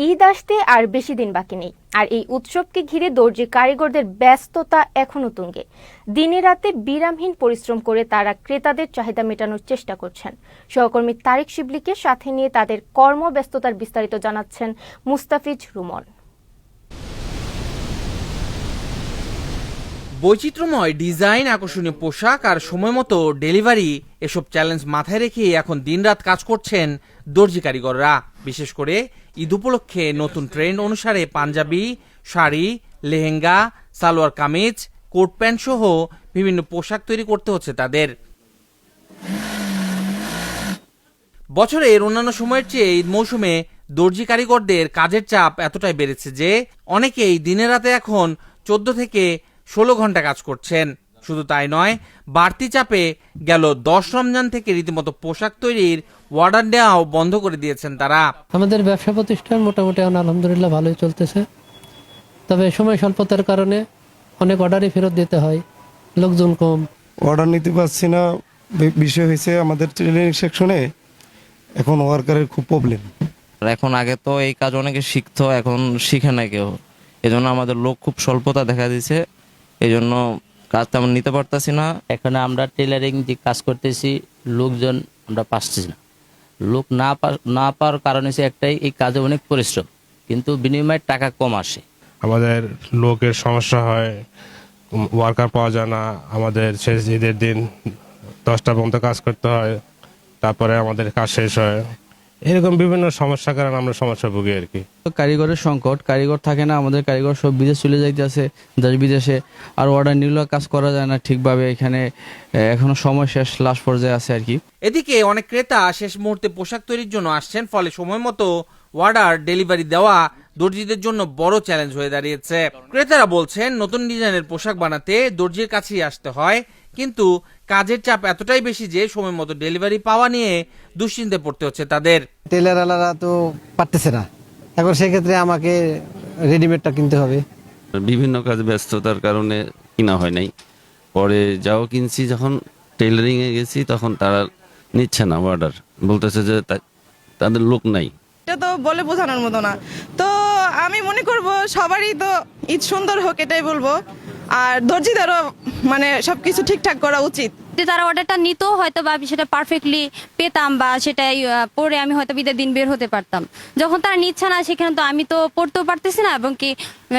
ঈদ আসতে আর বেশি দিন বাকি নেই, আর এই উৎসবকে ঘিরে দর্জি কারিগরদের ব্যস্ততা এখনো তুঙ্গে। দিনে রাতে বিরামহীন পরিশ্রম করে তারা ক্রেতাদের চাহিদা মেটানোর চেষ্টা করছেন। সহকর্মী তারিক শিবলিকে সাথে নিয়ে তাদের কর্মব্যস্ততার বিস্তারিত জানাচ্ছেন মুস্তাফিজ রুমন। বৈচিত্র্যময় ডিজাইন, আকর্ষণীয় পোশাক আর সময়মতো ডেলিভারি, এসব চ্যালেঞ্জ মাথায় রেখে এখন দিনরাত কাজ করছেন দর্জি কারিগররা। বিশেষ করে ঈদ উপলক্ষে নতুন ট্রেন্ড অনুসারে পাঞ্জাবি, শাড়ি, লেহেঙ্গা, সালোয়ার কামিজ, কোট প্যান্ট সহ বিভিন্ন পোশাক তৈরি করতে হচ্ছে তাদের। বছরের অন্যান্য সময়ের চেয়ে ঈদ মৌসুমে দর্জি কারিগরদের কাজের চাপ এতটাই বেড়েছে যে অনেকেই দিনে রাতে এখন 14 থেকে 16 ঘন্টা কাজ করছেন। শুধু তাই নয়, বাড়তি চাপে গেল 10 রমজান থেকে রীতিমতো পোশাক তৈরির অর্ডার দেওয়াও বন্ধ করে দিয়েছেন তারা। আমাদের ব্যবসা প্রতিষ্ঠান মোটামুটি আলহামদুলিল্লাহ ভালোই চলতেছে, তবে সময় স্বল্পতার কারণে অনেক অর্ডারই ফেরত দিতে হয়, লোকজন কম, অর্ডার নিতে পারছি না। বিষয় হয়েছে আমাদের ট্রেনিং সেকশনে এখন ওয়ার্কারের খুব প্রবলেম। এখন আগে তো এই কাজ অনেকে শিখতো, এখন শিখে না কেউ, এজন্য আমাদের লোক খুব স্বল্পতা দেখা দিয়েছে, এই জন্য কাজ তেমন নিতে পারতেছি না। এখানে আমরা টেলারিং যে কাজ করতেছি, লোকজন আমরা পাচ্ছি না। লোক না পাওয়ার কারণ হচ্ছে একটাই, এই কাজে অনেক পরিশ্রম, কিন্তু বিনিময়ে টাকা কম আসে। আমাদের লোকের সমস্যা হয়, ওয়ার্কার পাওয়া যায় না। আমাদের শেষ ঈদের দিন 10টা পর্যন্ত কাজ করতে হয়, তারপরে আমাদের কাজ শেষ হয়। এরকম বিভিন্ন সমস্যার কারণে আমরা সমস্যা ভুগি আর কি। কারিগরের সংকট, কারিগর থাকে না, আমাদের কারিগর সব বিদেশ চলে যাইতেছে, দেশ বিদেশে। আর অর্ডার নিলেও কাজ করা যায় না ঠিকভাবে, এখানে এখনো সময় শেষ লাস্ট পর্যায়ে আছে আর কি। এদিকে অনেক ক্রেতা শেষ মুহূর্তে পোশাক তৈরির জন্য আসছেন, ফলে সময় মতো অর্ডার ডেলিভারি দেওয়া দর্জিদের জন্য বড় চ্যালেঞ্জ হয়ে দাঁড়িয়েছে। ক্রেতারা বলছেন নতুন ডিজাইনের পোশাক বানাতে দর্জির কাছেই আসতে হয়, কিন্তু কাজের চাপ এতটাই বেশি যে সময় মতো ডেলিভারি পাওয়া নিয়ে দুশ্চিন্তায় পড়তে হচ্ছে তাদের। টেলারওয়ালারা তো পারতেছে না, এখন সেক্ষেত্রে আমাকে রেডিমেডটা কিনতে হবে। বিভিন্ন কাজে ব্যস্ততার কারণে কিনা হয় নাই, পরে যাও কিনছি, যখন টেলারিংয়ে গেছি তখন তারা নিচ্ছে না অর্ডার, বলতেছে যে তাদের লোক নাই। এটা তো বলে বোঝানোর মতো না। তো আমি মনে করব সবারই তো ঈদ সুন্দর হোক, এটাই বলবো। আর দর্জিদেরও মানে সবকিছু ঠিকঠাক করা উচিত। তারা অর্ডারটা নিত, হয়তো বা সেটা পারফেক্টলি পেতাম, বা সেটাই পরে আমি হয়তো ঈদের দিন বের হতে পারতাম। যখন তারা নিচ্ছে না, সেখানে তো আমি তো পড়তেও পারতেছি না, এবং কি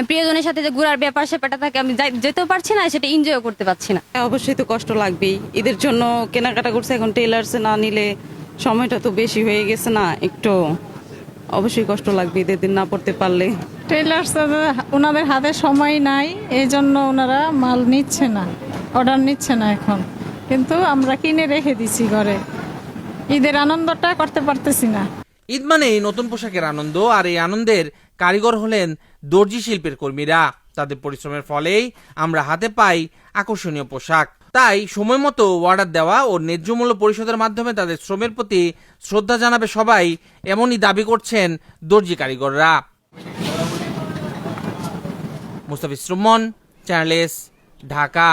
প্রিয়জনের সাথে যে ঘোরার ব্যাপার সেপারটা থাকে, আমি যেতেও পারছি না, সেটা এনজয় করতে পারছি না। অবশ্যই তো কষ্ট লাগবেই, ঈদের জন্য কেনাকাটা করছে, এখন টেলার্সে না নিলে সময়টা তো বেশি হয়ে গেছে না, একটু অবশ্যই কষ্ট লাগবে ঈদের দিন না পড়তে পারলে। টেলার্স ওনাদের হাতে সময় নাই, এই জন্য ওনারা মাল নিচ্ছে না, অর্ডার নিচ্ছে না এখন, কিন্তু আমরা কিনে রেখে দিছি ঘরে, ঈদের আনন্দটা করতে পারতেছি না। ঈদ মানেই নতুন পোশাকের আনন্দ, আর এই আনন্দের কারিগর হলেন দর্জি শিল্পের কর্মীরা। তাদের পরিশ্রমের ফলেই আমরা হাতে পাই আকর্ষণীয় পোশাক। তাই সময় মতো অর্ডার দেওয়া ও ন্যায্য মূল্য পরিশোধের মাধ্যমে তাদের শ্রমের প্রতি শ্রদ্ধা জানাবে সবাই, এমনই দাবি করছেন দর্জি কারিগররা। Mustafiz Rumon, channel S, Dhaka.